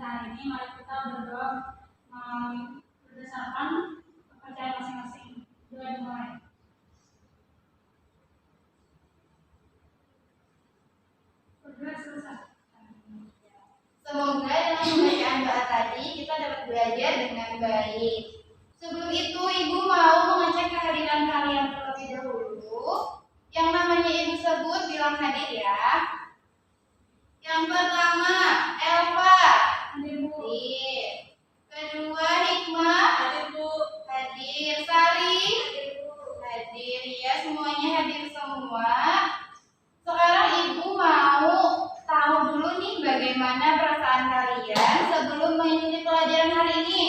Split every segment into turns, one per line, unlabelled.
kita hari ini, mari kita berdoa berdasarkan kepercayaan masing-masing. Doa dimulai. Berdoa selesai.
Semoga dengan pembacaan doa tadi kita dapat belajar dengan baik. Sebelum itu, Ibu mau mengecek kehadiran kalian terlebih dahulu. Yang namanya Ibu sebut bilang hadir ya. Yang pertama, Elva.
Hadir, Bu.
Hadir. Kedua, Hikmah.
Hadir, Bu.
Hadir. Sari.
Hadir, Bu.
Hadir ya, semuanya hadir semua. Sekarang Ibu mau tahu dulu nih bagaimana perasaan kalian sebelum mengikuti pelajaran hari ini.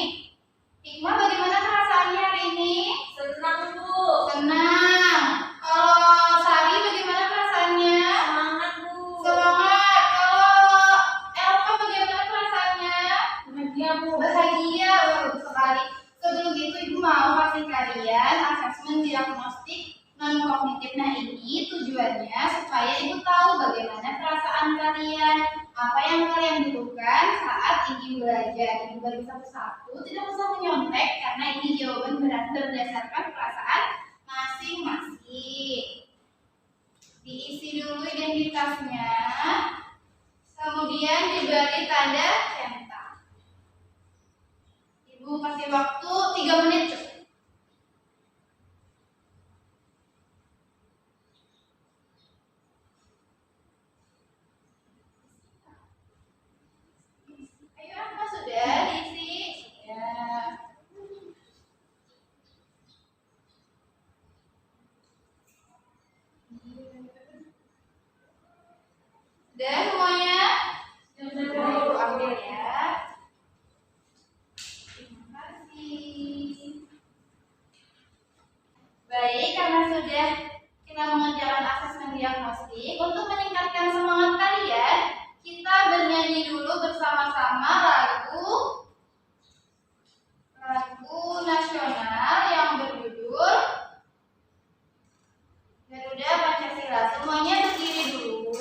Hikmah, bagaimana perasaannya hari ini?
Senang, Bu.
Senang. Kalau Sari bagaimana perasaannya?
Semangat, Bu.
Semangat. Kalau Elva bagaimana perasaannya?
Bahagia, Bu.
Bahagia. Bagus sekali. Sebelum itu Ibu mau kasih kalian asesmen diagnostik non-kognitif. Nah, ini tujuannya supaya Ibu tahu bagaimana perasaan kalian, apa yang kalian butuhkan saat ingin belajar. Ibu bagi satu-satu, tidak usah menyontek karena ini jawaban berdasarkan perasaan masing-masing. Diisi dulu identitasnya, kemudian diberi tanda centang. Ibu kasih waktu 3 menit. Ayo, apa sudah diisi? Ya. Sudah semuanya? Ibu ambil ya. Terima kasih. Baik, karena sudah kita mengerjakan asesmen diagnostik, untuk meningkatkan semangat kalian, kita bernyanyi dulu bersama-sama lagu nasional yang berjudul Garuda Pancasila. Semuanya berdiri dulu.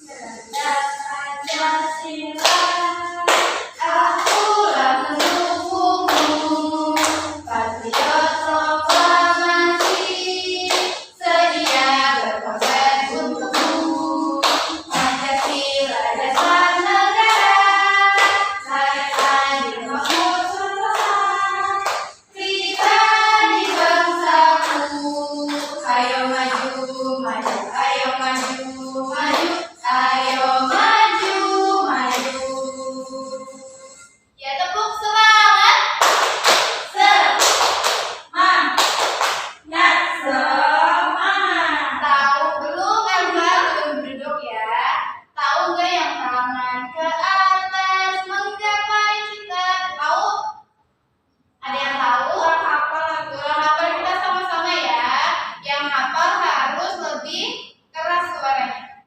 Garuda Pancasila, akulah pendukungmu, patriot proklamasi, sedia berkorban untukmu. Pancasila dasar negara, rakyat adil makmur sentosa, kita di bangsaku. Ayo maju, maju, ayo maju, maju, ayo maju, maju. Ya, tepuk semangat.
Semangat.
Tahu belum, Elva? Belum duduk ya. Tahu nggak yang tangan ke atas menggapai cita? Tahu? Ada yang tahu? Kurang hafal, kita sama-sama ya. Yang hafal harus lebih keras suaranya.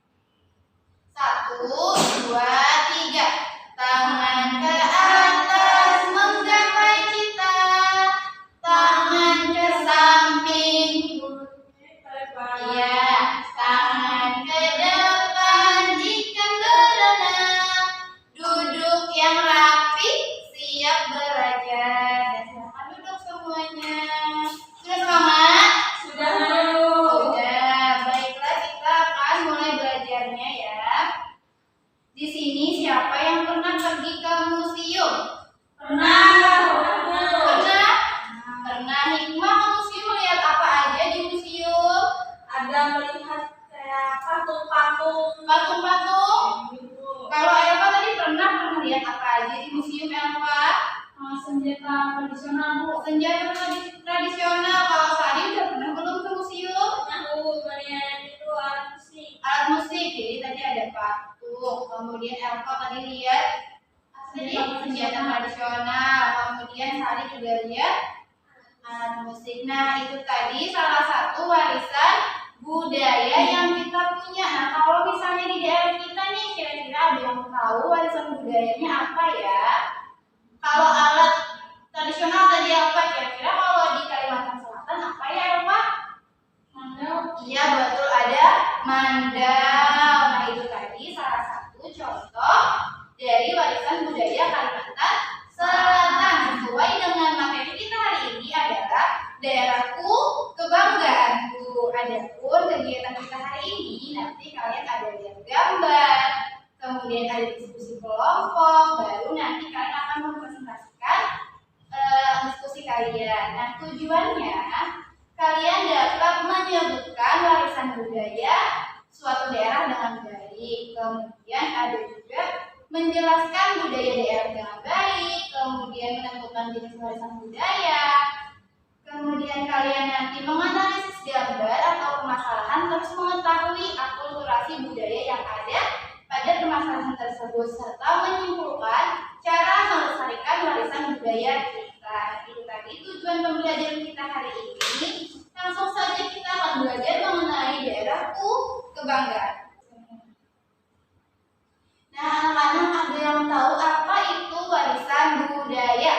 1, 2, 3. Tangan ke atas menggapai cita, tangan ke samping. Iya, tangan ke depan jika berenang, duduk yang rapi, siap belajar. Dan silakan duduk semuanya. Sudah semangat?
Sudah, Bu.
Sudah. Baiklah, kita akan mulai belajarnya ya. Di sini siapa yang pernah pergi ke museum?
Pernah.
Pernah? Pernah. Hikmah, ke museum melihat apa aja di museum?
Ada melihat kayak patung-patung.
Patung-patung.
Gitu.
Kalau Elva tadi pernah lihat apa aja di museum, Elva?
Senjata tradisional, Bu.
Senjata tradisional. Kalau Sari udah pernah belum ke museum?
Aku melihat itu alat musik.
Alat musik. Jadi tadi ada patung. Kemudian Elva tadi lihat senjata tradisional. Kemudian Sari juga lihat alat musik. Nah, itu tadi salah satu warisan budaya yang kita punya. Nah, kalau misalnya di daerah kita nih, kira-kira ada yang tahu warisan budayanya apa ya? Kalau alat tradisional tadi apa? Kira-kira kalau di Kalimantan Selatan apa ya, Elva?
Mandau.
Iya, betul, ada mandau. Nah, itu tadi contoh dari warisan budaya Kalimantan Selatan. Sesuai dengan materi kita hari ini adalah daerahku kebanggaanku. Adapun kegiatan kita hari ini nanti kalian ada lihat gambar, kemudian ada diskusi kelompok, baru nanti kalian akan mempresentasikan diskusi kalian. Nah, tujuannya kalian dapat menyebutkan warisan budaya suatu daerah dengan baik. Kemudian ada juga menjelaskan budaya daerah dengan baik, kemudian menentukan jenis warisan budaya. Kemudian kalian nanti menganalisis gambar atau permasalahan terus mengetahui akulturasi budaya yang ada pada permasalahan tersebut serta menyimpulkan cara melestarikan warisan budaya kita. Itu tadi tujuan pembelajaran kita hari ini. Langsung saja kita akan belajar mengenai daerahku kebanggaan. Nah, anak-anak ada yang tahu apa itu warisan budaya?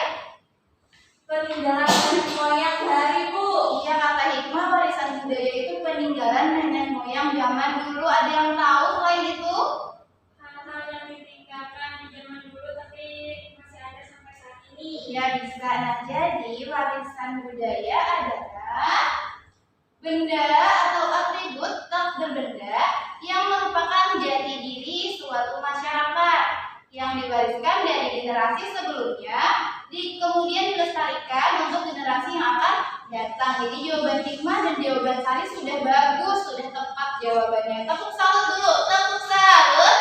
Peninggalan nenek moyang dari Bu.
Iya, kata Hikmah, warisan budaya itu peninggalan nenek moyang zaman dulu. Ada yang tahu selain itu?
Hal-hal yang ditinggalkan di zaman dulu tapi masih ada sampai saat ini.
Iya, bisa. Nah, jadi warisan budaya adalah benda atau atribut tak berbenda yang merupakan jati diri suatu masyarakat yang diwariskan dari generasi sebelumnya, kemudian dilestarikan untuk generasi yang akan datang. Jadi jawaban Hikmah dan jawaban Sari sudah bagus, sudah tepat jawabannya. Tepuk salut dulu, tepuk salut,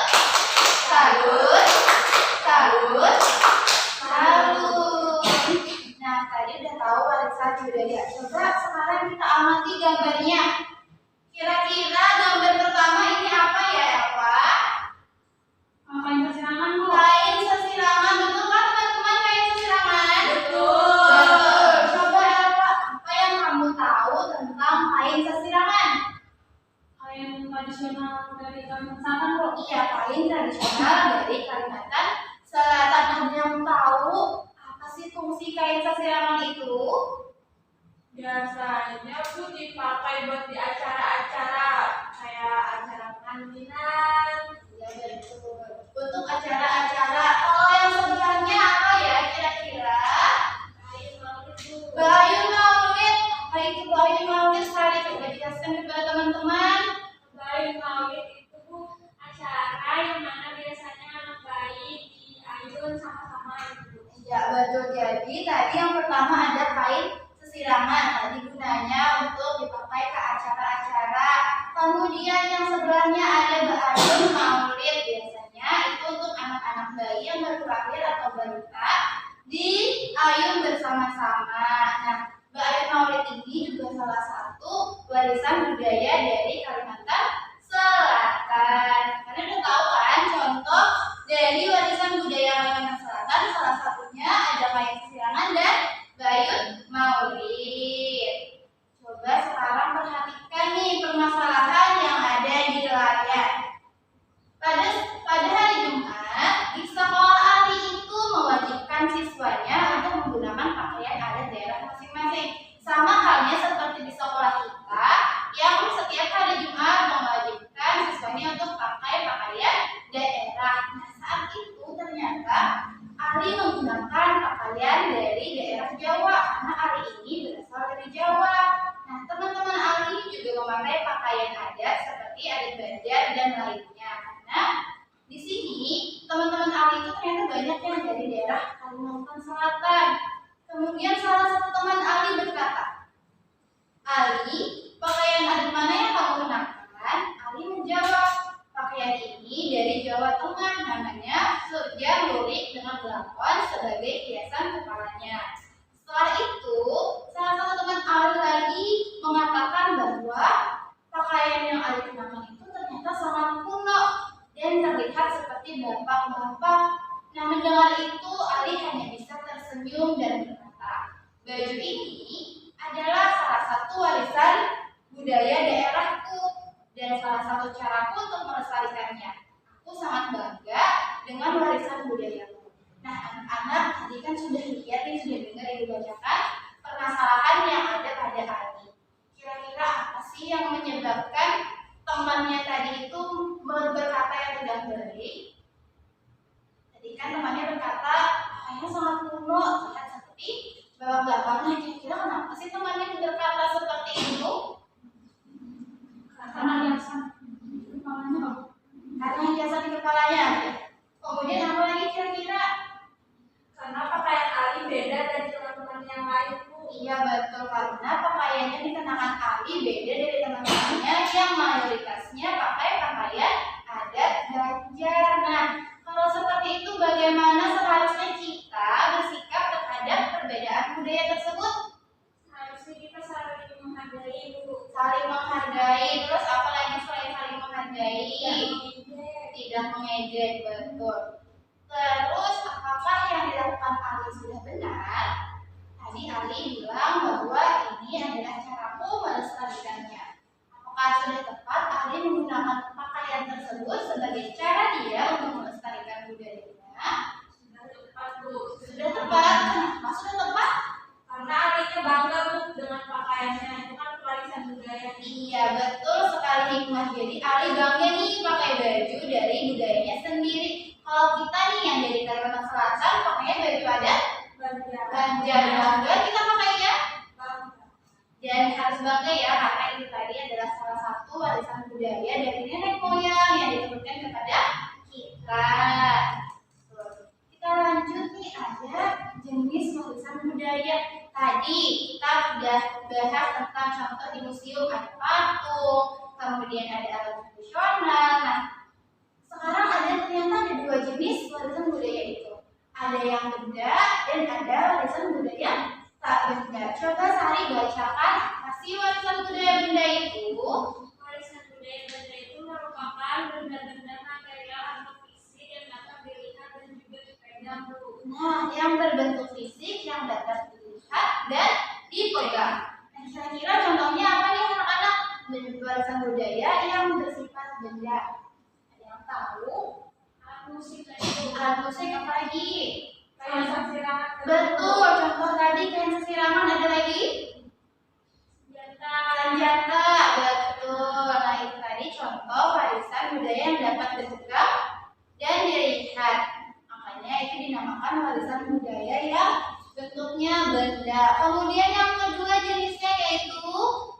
salut, salut, salut. Nah, tadi udah tahu warisan budaya. Coba sekarang kita amati gambarnya. Kira-kira gambar pertama ini apa ya, Eva?
Kain kesirangan Bu.
Kain sesirangan, betul kan teman-teman, kain sesirangan?
Betul.
Coba Eva, apa yang kamu tahu tentang kain sesirangan?
Kain tradisional dari Kalimantan Selatan Bu.
Iya, kain tradisional dari Kalimantan Selatan. Ada yang tahu apa sih fungsi kain sesirangan itu?
Biasanya Bu dipakai buat di acara-acara kayak acara pengantinan.
Iya, betul. Untuk acara-acara. Kalau yang sebelahnya apa ya kira-kira?
Kain maulid Bu.
Bayu Maulid. Apa itu Bayu Maulid? Sari, coba jelaskan kepada teman-teman.
Bayi maulid itu Bu acara yang mana biasanya anak bayi diayun sama-sama gitu.
Ya, betul. Jadi tadi yang pertama ada kain sesirangan. Tadi gunanya untuk dipakai ke acara-acara. Kemudian yang sebelahnya ada Bayu Maulid. Biasanya itu untuk anak-anak bayi yang baru lahir atau balita diayun bersama-sama. Nah, Bayu Maulid ini juga salah satu warisan budaya dari Kalimantan Selatan. Kalian udah tahu kan contoh dari warisan budaya Kalimantan Selatan, salah satunya ada kain sesirangan dan Bayu Maulid. Coba sekarang perhatikan nih permasalahan yang ada di layar. Pada hari Jumat, di sekolah Ali itu mewajibkan siswanya untuk menggunakan pakaian adat daerah masing-masing. Sama halnya seperti di sekolah kita yang setiap hari Jumat mewajibkan siswanya untuk pakai pakaian daerah. Nah, saat itu ternyata Ali menggunakan pakaian dari daerah Jawa karena Ali ini berasal dari Jawa. Nah, teman-teman Ali juga memakai pakaian adat seperti adat Banjar dan lainnya. Karena di sini teman-teman Ali itu ternyata banyak yang dari daerah Kalimantan Selatan. Kemudian salah satu teman Ali berkata, Ali, pakaian adat mana yang kamu kenakan? Ali menjawab, pakaian ini dari Jawa Tengah, namanya surja lurik dengan belakon sebagai hiasan kepalanya. Setelah itu, salah satu teman Ali lagi mengatakan bahwa pakaian yang Ali kenakan itu ternyata sangat kuno dan terlihat seperti bapak-bapak. Nah, mendengar itu Ali hanya bisa tersenyum dan berkata, baju ini adalah salah satu warisan budaya daerahku dan salah satu caraku untuk melestarikannya. Aku sangat bangga dengan warisan budayaku. Nah, anak-anak tadi kan sudah lihat nih, sudah dengar yang dibacakan permasalahan yang ada pada Ali. Kira-kira apa sih yang menyebabkan temannya tadi itu berkata yang tidak baik? Jawab 8. Nah, kira-kira kenapa sih temannya berkata seperti itu?
Karena hiasan kepalanya.
Karena hiasan di kepalanya. Kemudian apa lagi kira-kira?
Karena pakaian Ali beda dari teman-teman yang lain, Bu.
Iya betul, karena pakaian yang dikenakan Ali beda dari teman-temannya yang mayoritasnya pakai pakaian adat Banjar. Nah, kalau seperti itu bagaimana seharusnya kita bersikap terhadap perbedaan budaya tersebut?
Harusnya kita saling menghargai, Bu.
Saling menghargai. Terus apa lagi selain saling menghargai? Tidak mengejek, betul. Terus apakah yang dilakukan Ali sudah benar? Tadi Ali bilang bahwa ini adalah caraku melestarikannya. Apakah sudah tepat Ali menggunakan pakaian tersebut sebagai cara dia untuk melestarikan budayanya?
Sudah tepat, Bu.
Sudah tepat. Kenapa sudah tepat?
Karena Alinya bangga, Bu, dengan pakaiannya. Itu kan warisan budaya.
Iya betul sekali hikmah. Jadi Ali bangga nih pakai baju dari budayanya sendiri. Kalau kita nih yang dari Kalimantan Selatan pakainya baju adat Banjar, bangga kita pakainya. Dan harus bangga ya karena itu tadi adalah salah satu warisan budaya dari nenek moyang yang diturunkan kepada kita. Kita lanjut nih, ada jenis warisan budaya. Tadi kita sudah bahas tentang contoh di museum, ada patung, kemudian ada alat tradisional. Nah, sekarang ternyata ada 2 jenis warisan budaya itu. Ada yang benda dan ada warisan budaya tak benda. Coba Sari bacakan kasih warisan budaya benda itu.
Warisan budaya benda itu merupakan benda-benda material atau fisik yang dapat dilihat dan juga dipegang, Bu.
Nah, yang berbentuk fisik yang dapat dilihat dan dipegang. Nah, kira-kira contohnya apa nih anak-anak? Warisan budaya yang bersifat benda. Ada yang tahu?
Alat musik itu.
Alat musik apa lagi?
Kayak sasirangan.
Betul, contoh tadi kain sesirangan, ada lagi? Senjata, betul. Nah, itu tadi contoh warisan budaya yang dapat dipegang dan dilihat. Makanya itu dinamakan warisan budaya yang bentuknya benda. Kemudian yang kedua jenisnya yaitu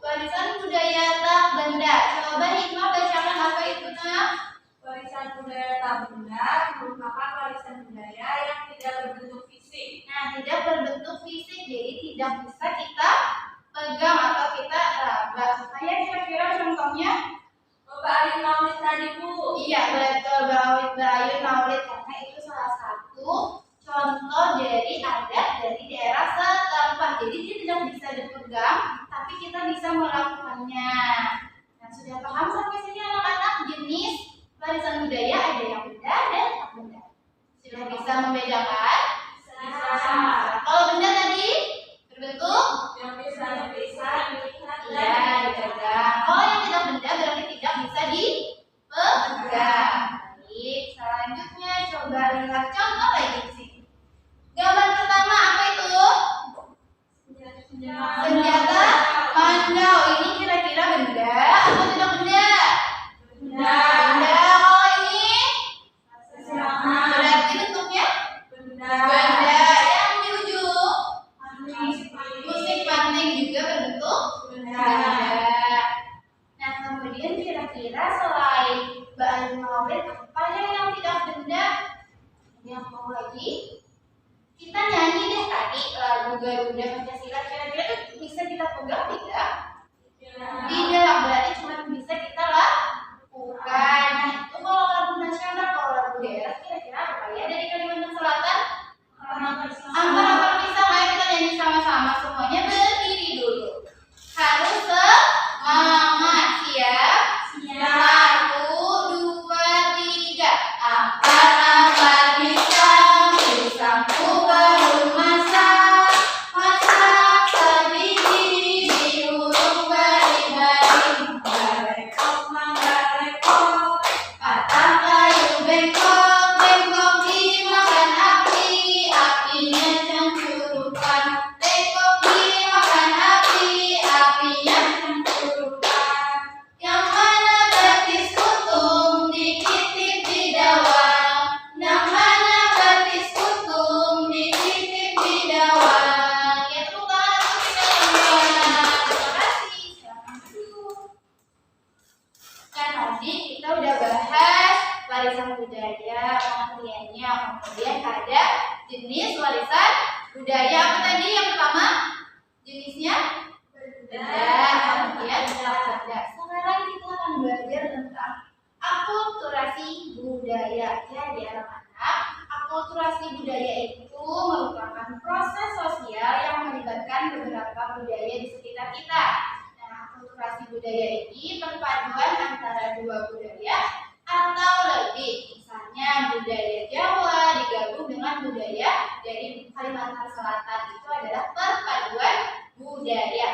warisan budaya tak benda. Coba Hikmah bacakan apa itu, Nak?
Warisan budaya tak benda merupakan warisan budaya yang tidak berbentuk fisik.
Nah, tidak berbentuk fisik, jadi tidak bisa kita pegang atau kita raba. Kayak kira-kira contohnya?
Berayun maulid tadi, Bu.
Iya, betul, berayun maulid, karena itu salah satu contoh dari adat dari daerah setempat. Jadi dia tidak bisa dipegang, tapi kita bisa melakukannya. Nah, sudah paham sampai sini anak-anak jenis warisan budaya ada yang benda dan tak benda. Sudah bisa membedakan? Kalau benda tadi berbentuk
Yang bisa dilihat
iya dipegang. Kalau yang tidak benda berarti tidak bisa dipegang. Baik, selanjutnya coba lihat contoh lagi di sini. Gambar pertama apa itu? Senjata mandau. Ini kira-kira benda atau tidak benda? Benda. Kalau ini berarti bentuknya benda. Yang di ujung musik panting juga berbentuk benda. Nah, kemudian kira-kira selain berayun maulid apa yang tidak benda? Yang mau lagi? Kita nyanyi deh tadi lagu Garuda Pancasila, kira-kira itu bisa kita pegang tidak? Tidak, berarti cuma bisa kita lakukan. Nah, itu kalau lagu nasional, kalau lagu daerah kira-kira apa ya dari Kalimantan Selatan? Ampar pisang, ayo kita nyanyi sama-sama, semuanya berdiri dulu. Harus semangat, siap?
Siap.
1, 2, 3. Ampar pisang, pisangku baru masak, masak sebiji diurung bari-bari,
Barekok, manggarekok,
patah kayu budaya pengertiannya. Kemudian ada jenis warisan budaya. Apa tadi yang pertama? Jenisnya benda. Kemudian benda. Sekarang kita akan belajar tentang akulturasi budaya. Ya, di anak-anak, akulturasi budaya itu merupakan proses sosial yang melibatkan beberapa budaya di sekitar kita. Nah, akulturasi budaya ini perpaduan antara dua budaya atau lebih. Misalnya budaya Jawa digabung dengan budaya dari Kalimantan Selatan, itu adalah perpaduan budaya.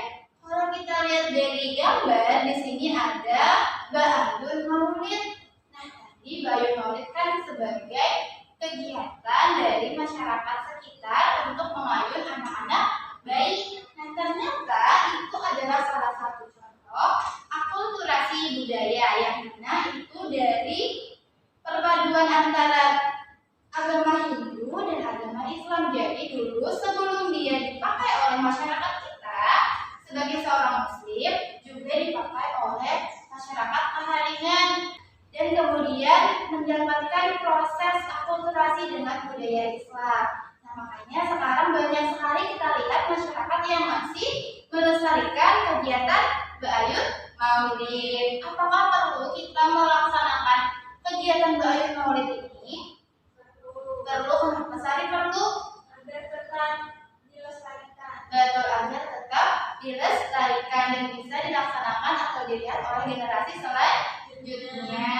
Kalau kita lihat dari gambar, di sini ada Bayun Maulid. Nah, tadi Bayun Maulid kan sebagai kegiatan dari masyarakat sekitar untuk mengayun anak-anak bayi. Nah, ternyata itu adalah salah satu contoh akulturasi budaya yang mana itu dari perpaduan antara agama Hindu dan agama Islam. Jadi dulu sebelum dia dipakai oleh masyarakat kita sebagai seorang muslim, juga dipakai oleh masyarakat Kaharingan, dan kemudian mendapatkan proses akulturasi dengan budaya Islam. Nah, makanya sekarang banyak sekali kita lihat masyarakat yang masih melestarikan kegiatan Bayun Maulid. Apakah perlu kita melaksanakan kegiatan Bayun Maulid ini? Perlu. Kenapa Sari perlu?
Agar tetap dilestarikan.
Betul, agar tetap dilestarikan dan bisa dilaksanakan atau dilihat oleh generasi selanjutnya.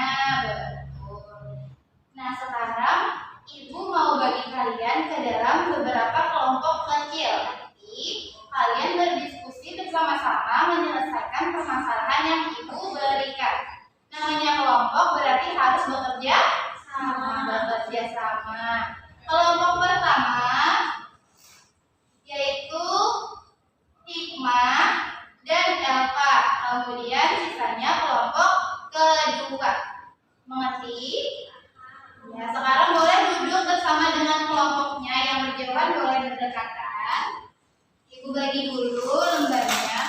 Betul. Nah, sekarang Ibu mau bagi kalian ke dalam beberapa kelompok kecil. Nanti kalian berdiskusi bersama-sama menyelesaikan permasalahan yang Ibu berikan. Namanya kelompok berarti harus bekerja sama. Kelompok pertama yaitu Hikmah dan Elva. Kemudian sisanya kelompok kedua. Mengerti? Ya, sekarang boleh duduk bersama dengan kelompoknya, yang berjauhan boleh berdekatan. Ibu bagi dulu lembarnya.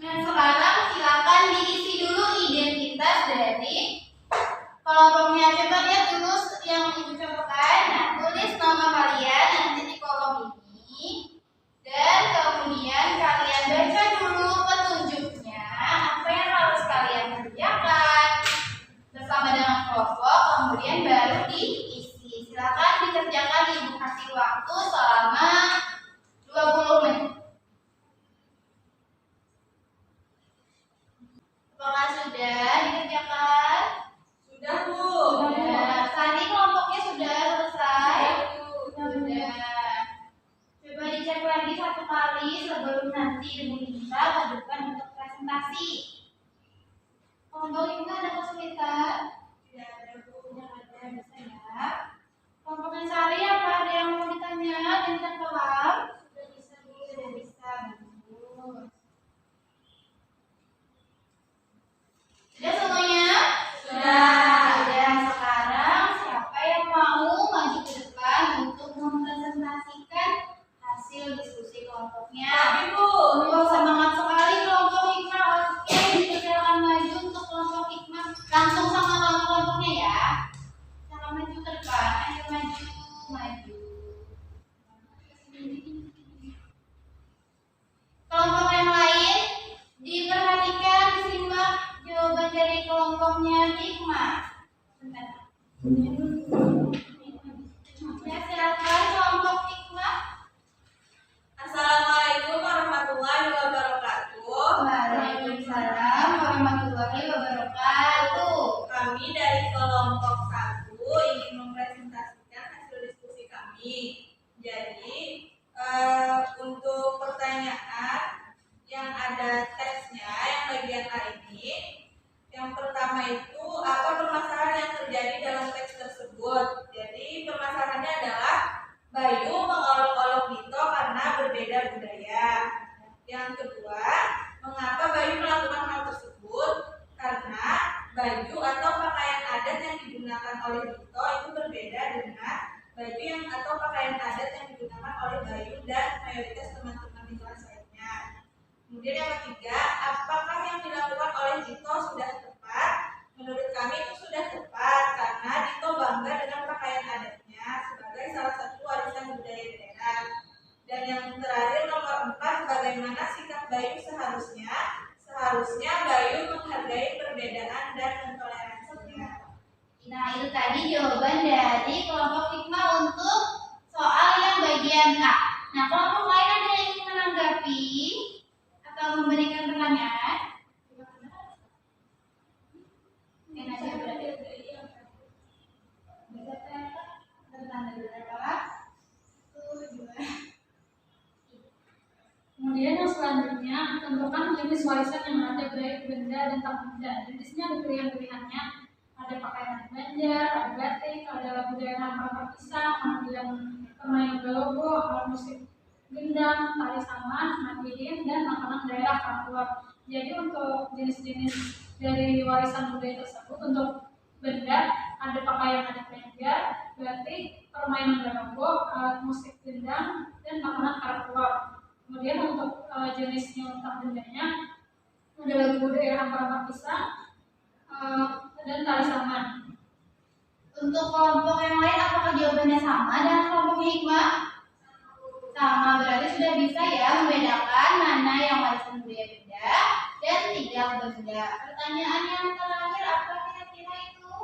Nah, sekarang silakan diisi dulu identitas dari kelompoknya. Coba lihat dulu yang Ibu contohkan. Nah, tulis nama kalian nanti di kolom ini. Dan kemudian kalian baca dulu petunjuknya, apa yang harus kalian kerjakan bersama dengan kelompok, kemudian baru diisi. Silakan dikerjakan, Ibu kasih waktu selama 20 menit. Apakah sudah dikerjakan?
Sudah, Bu.
Sudah. Tadi kelompoknya sudah selesai? Sudah. Coba dicek lagi satu kali sebelum nanti Ibu minta ke depan untuk presentasi. Kelompok ini ada kesulitan?
Tidak ada, Bu.
Tidak ada, bisa ya. Kelompoknya Sari apa ada yang mau ditanya dan terpaham?
Sudah bisa, Bu.
Sudah bisa, Bu. Sudah semuanya?
Sudah.
Sekarang siapa yang mau maju ke depan untuk mempresentasikan hasil diskusi kelompoknya?
Tapi, Bu.
Oh, semangat sekali kelompok Hikmah. Oke, dipersilakan maju untuk kelompok Hikmah. Langsung sama kelompoknya ya. Jangan maju ke depan. Ayo maju. Kelompok yang lain diperhatikan, simak jawaban dari kelompoknya Hikmah. Bentar. Ya, silakan kelompok Hikmah.
Assalamualaikum warahmatullahi wabarakatuh.
Waalaikumsalam warahmatullahi wabarakatuh.
Kami dari kelompok 1 ingin mempresentasikan hasil diskusi kami. Jadi, untuk pertanyaan yang ada teksnya, yang bagian A ini, yang pertama itu apa permasalahan yang terjadi dalam teks tersebut. Jadi permasalahannya adalah Bayu mengolok-olok Dito karena berbeda budaya. Yang kedua, mengapa Bayu melakukan hal tersebut? Karena baju atau pakaian adat yang digunakan oleh Dito itu berbeda dengan baju yang atau pakaian adat yang digunakan oleh Bayu dan mayoritas teman-teman di kelas lainnya. Kemudian yang ketiga, apakah yang dilakukan oleh Dito sudah tepat? Menurut kami itu sudah tepat karena Dito bangga dengan pakaian adatnya sebagai salah satu warisan budaya daerah. Dan yang terakhir nomor 4, bagaimana sikap Bayu seharusnya? Seharusnya Bayu menghargai perbedaan dan mentoleransinya.
Nah, itu tadi jawaban dari kelompok hikmah untuk soal yang bagian A. Nah, kelompok lain ada yang ingin menanggapi atau memberikan pertanyaan? Yang aja berarti.
Kemudian yang selanjutnya, tentukan jenis warisan yang ada baik benda dan tak benda. Jadi di sini ada pilihan-pilihannya. Ada pakaian Banjar, ada batik, ada lagu daerah Pampat Pisang, kemudian permainan galobo, alat musik gendang, tari saman, mandilin, dan makanan daerah Papua. Jadi untuk jenis-jenis dari warisan budaya tersebut, untuk benda ada pakaian adat Banjar, batik, permainan galobo, alat musik gendang, dan makanan Papua. Kemudian untuk jenisnya untuk bendanya ada lagu daerah Pampat Pisang dan tali saman.
Untuk kelompok yang lain apakah jawabannya sama dengan kelompok hikmah? Sama, berarti sudah bisa ya membedakan mana yang warisan budaya benda dan tidak benda. Pertanyaan yang terakhir apa kira-kira itu?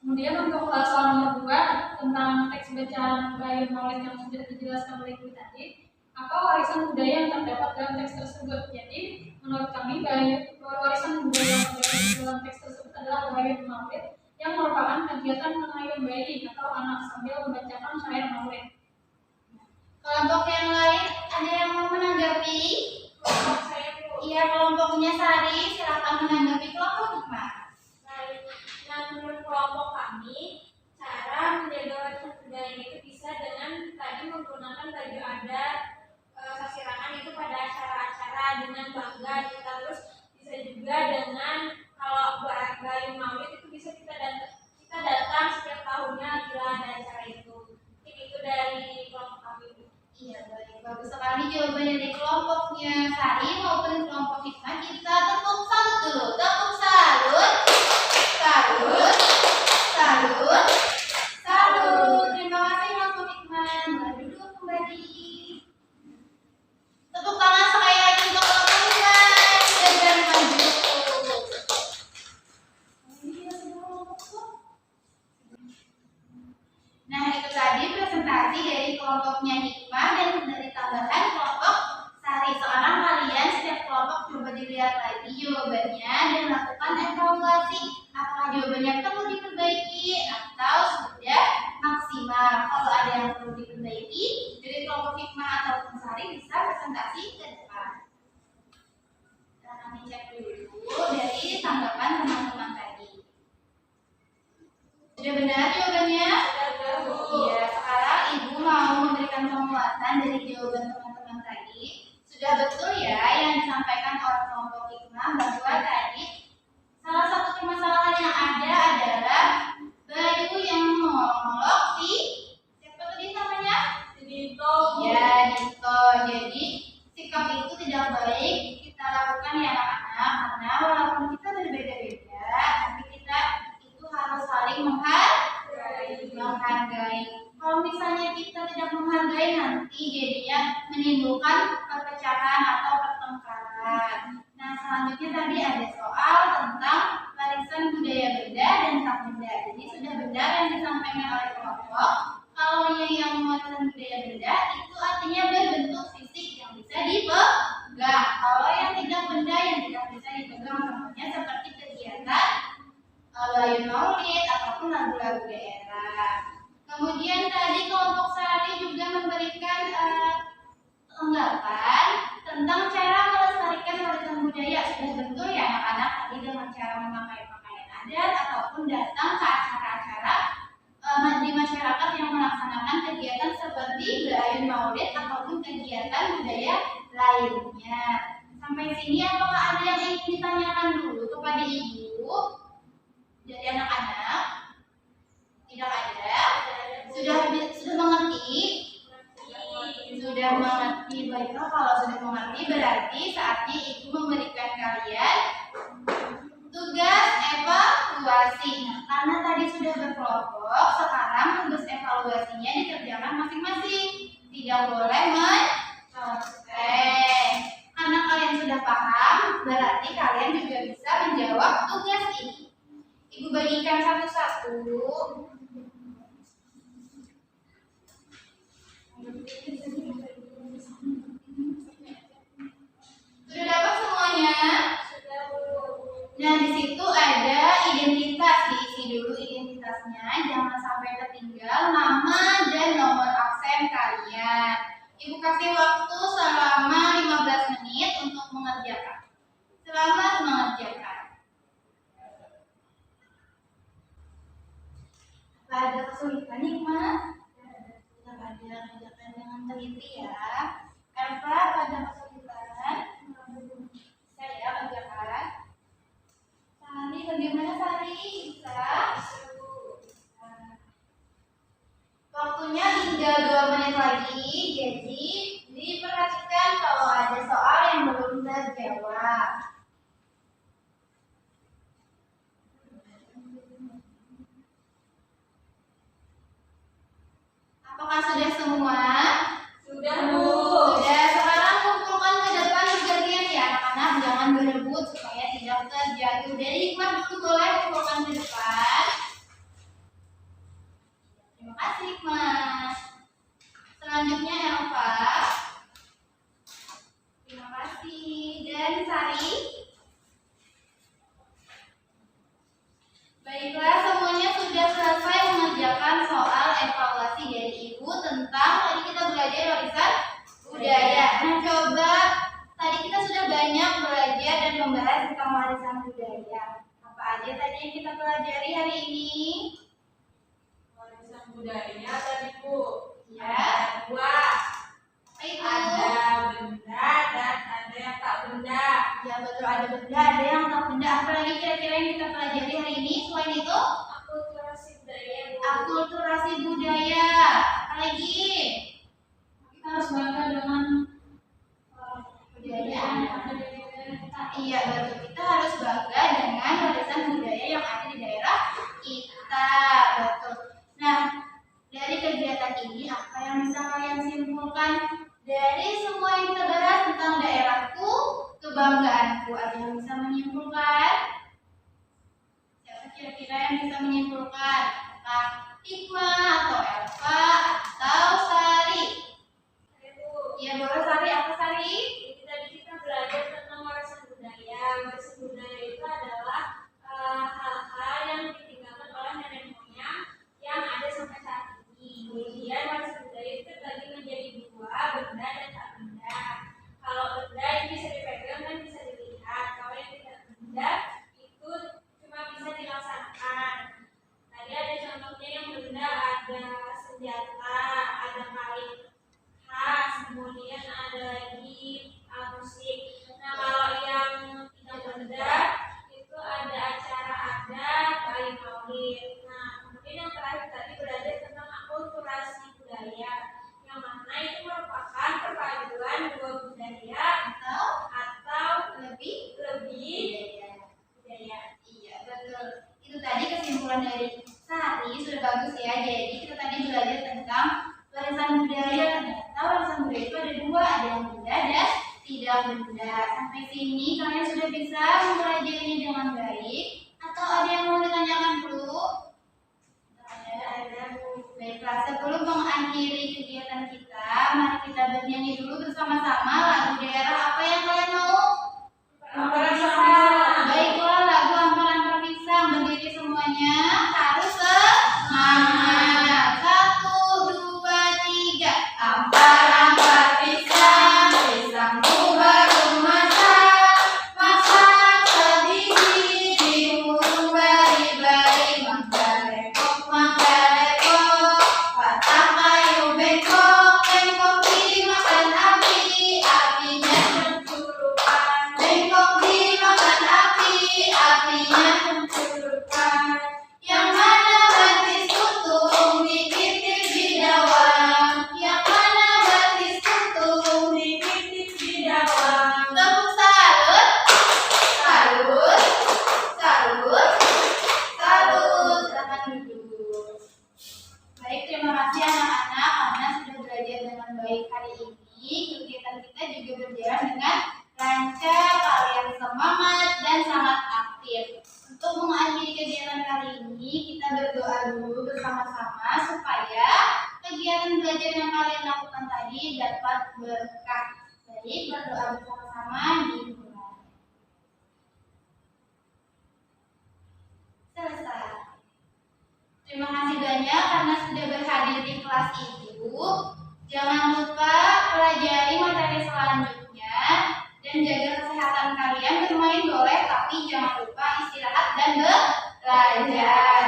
Kemudian untuk soal nomor 2 tentang teks bacaan Bayu Maulid yang sudah dijelaskan oleh Ibu tadi, apa warisan budaya yang terdapat dalam teks tersebut? Jadi menurut kami warisan budaya yang terdapat dalam teks tersebut adalah Bayu Maulid yang merupakan kegiatan mengayun bayi atau anak sambil membacakan syair maulid.
Kelompok yang lain ada yang mau menanggapi?
Kelompok saya
Iya, kelompoknya Sari, silakan menanggapi kelompok hikmah.
baik. Nah, menurut kelompok kami, cara menjaga warisan budaya itu bisa dengan tadi menggunakan baju adat, sasirangan itu pada acara-acara dengan bangga. Terus bisa juga dengan kalau Bayu Maulid itu bisa kita datang setiap tahunnya bila ada acara itu. Mungkin itu dari kelompok kami.
Iya, baik. Bagus sekali jawaban dari kelompoknya Sari maupun kelompok hikmah. Kita tepuk salut dulu. Tepuk salut. Salut. Salut. Salut. Terima kasih kelompok hikmah. Boleh duduk kembali. Tepuk tangan sekali lagi untuk kelompok hikmah. Dan jangan maju. Nah, itu tadi presentasi dari kelompoknya hikmah dan dari tambahan kelompok Sari. Sekarang kalian setiap kelompok coba dilihat lagi jawabannya dan lakukan evaluasi. Apakah jawabannya perlu diperbaiki atau sudah maksimal? Kalau ada yang perlu diperbaiki, dari kelompok hikmah ataupun Sari bisa presentasi ke depan. Kita kami cek dulu dari tanggapan teman-teman tadi. Sudah benar jawabannya? Iya, sekarang Ibu mau memberikan penguatan dari jawaban teman-teman tadi. Sudah betul ya yang disampaikan oleh kelompok hikmah bahwa tadi salah satu permasalahan yang ada adalah Bayu yang mengolok-olok siapa tadi namanya?
Dito.
Ya, Dito. Jadi sikap itu tidak baik kita lakukan ya anak-anak karena walaupun kita berbeda-beda, tapi kita itu harus saling menghargai. Kalau misalnya kita tidak menghargai, nanti jadinya menimbulkan perpecahan atau pertengkaran. Nah, selanjutnya tadi ada soal tentang warisan budaya benda dan tak benda. Jadi sudah benar yang disampaikan oleh kelompok. Kalau yang warisan budaya benda itu artinya berbentuk fisik yang bisa dipegang. Kalau yang tidak benda yang tidak bisa dipegang, contohnya seperti kegiatan Bayu Maulid ataupun lagu-lagu daerah. Kemudian tadi kelompok Sari juga memberikan tanggapan tentang cara melestarikan warisan budaya. Sudah betul ya anak-anak tadi dengan cara memakai pakaian adat ataupun datang ke acara-acara di masyarakat yang melaksanakan kegiatan seperti Bayu Maulid ataupun kegiatan budaya lainnya. Sampai sini apakah ada yang ingin ditanyakan dulu kepada Ibu? Jadi anak-anak tidak ada. Sudah mengerti? Baiklah, kalau sudah mengerti berarti saatnya Ibu memberikan kalian tugas evaluasi. Nah, karena tadi sudah berkelompok, sekarang tugas evaluasinya dikerjakan masing-masing. Tidak boleh mencontek. Karena kalian sudah paham, berarti kalian juga bisa menjawab tugas ini. Ibu bagikan satu-satu. Sudah dapat semuanya? Nah, di situ ada identitas, diisi dulu identitasnya, jangan sampai tertinggal nama dan nomor absen kalian. Ibu kasih waktu selama 15 menit untuk mengerjakan. Selamat mengerjakan. Apa ada kesulitan nih, Ma? Tetap ada, kerjakan dengan teliti ya. Eva, apa ada kesulitan? Saya kerjakan. Sari, bagaimana Sari? Bisa? Waktunya tinggal 2 menit lagi, jadi diperhatikan kalau ada soal yang belum terjawab. Apakah sudah semua?
Sudah, Bu.
Sudah, sekarang kumpulkan ke depan bagian ya anak-anak, jangan berebut supaya tidak terjatuh. Dari hikmah dulu boleh kumpulkan ke depan. Terima kasih hikmah. Selanjutnya Elva. Terima kasih. Dan Sari. Baiklah, semuanya sudah selesai mengerjakan soal evaluasi dari Ibu tentang tadi kita belajar warisan budaya. Nah, coba tadi kita sudah banyak belajar dan membahas tentang warisan budaya. Apa aja tadi yang kita pelajari hari ini?
Warisan budaya tadi, Bu.
Ya.
Ada 2.
Apa itu?
Ada benda dan ada yang tak benda.
Ya betul, ada benda, ada yang tak benda. Apa lagi kira-kira yang kita pelajari hari ini? Selain itu?
Akulturasi budaya, Bu.
Akulturasi budaya. Apa lagi?
Kita harus bangga dengan
Budaya.
budaya kita.
Iya betul, kita harus bangga dengan warisan budaya yang ada di daerah kita. Betul. Nah, dari kegiatan ini apa yang bisa kalian simpulkan? Dari semua yang kita bahas tentang daerahku, kebanggaanku, ada yang bisa menyimpulkan? Siapa kira-kira yang bisa menyimpulkan? Apakah Hikmah atau Elva atau Sari? Iya boleh Sari, apa Sari?
Tadi kita belajar tentang warisan budaya. Warisan budaya itu adalah hal-hal yang ditinggalkan oleh nenek moyang yang ada sampai saat ini. Kemudian warisan budaya itu terbagi menjadi 2, benda dan tak benda. Kalau benda itu bisa dipegang dan bisa dilihat. Kalau yang tidak benda itu cuma bisa dilaksanakan. Tadi ada contohnya yang benda, ada senjata, ada kain khas, kemudian ada lagi musik. Nah, kalau yang tidak benda itu ada acara adat, kain maulid. Nah, kemudian yang terakhir tadi belajar tentang akulturasi budaya, yang mana itu merupakan perpaduan 2 budaya atau
Lebih?
budaya.
Iya betul. Itu tadi kesimpulan dari Sari, sudah bagus ya. Jadi kita tadi belajar tentang warisan budaya. Ternyata warisan budaya itu ada 2, ada yang benda dan tidak benda. Sampai sini kalian sudah bisa mempelajarinya dengan baik atau ada yang mau ditanyakan dulu? Ada. Baiklah, sebelum mengakhiri kegiatan kita, mari kita bernyanyi dulu bersama-sama lagu daerah. Apa yang kalian mau?
Hamparan Pisang.
Baiklah, lagu Hamparan Pisang. Berdiri semuanya, harus semangat. 1, 2, 3. Hampar-hampar pisang, pisangku baru masak. Masak sedikit, burung bari-bari, mangga-lekok, patah kayu bengkok, bengkok dimakan api, apinya baik. Hari ini kegiatan kita juga berjalan dengan lancar, kalian semangat dan sangat aktif. Untuk mengakhiri kegiatan kali ini, kita berdoa dulu bersama-sama supaya kegiatan belajar yang kalian lakukan tadi dapat berkah. Baik, berdoa bersama-sama dimulai. Selesai. Terima kasih banyak karena sudah berhadir di kelas Ibu. Jangan lupa pelajari materi selanjutnya dan jaga kesehatan kalian. Bermain boleh, tapi jangan lupa istirahat dan belajar.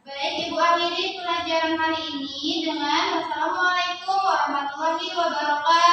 Baik, Ibu akhiri pelajaran kali ini dengan wassalamualaikum warahmatullahi wabarakatuh.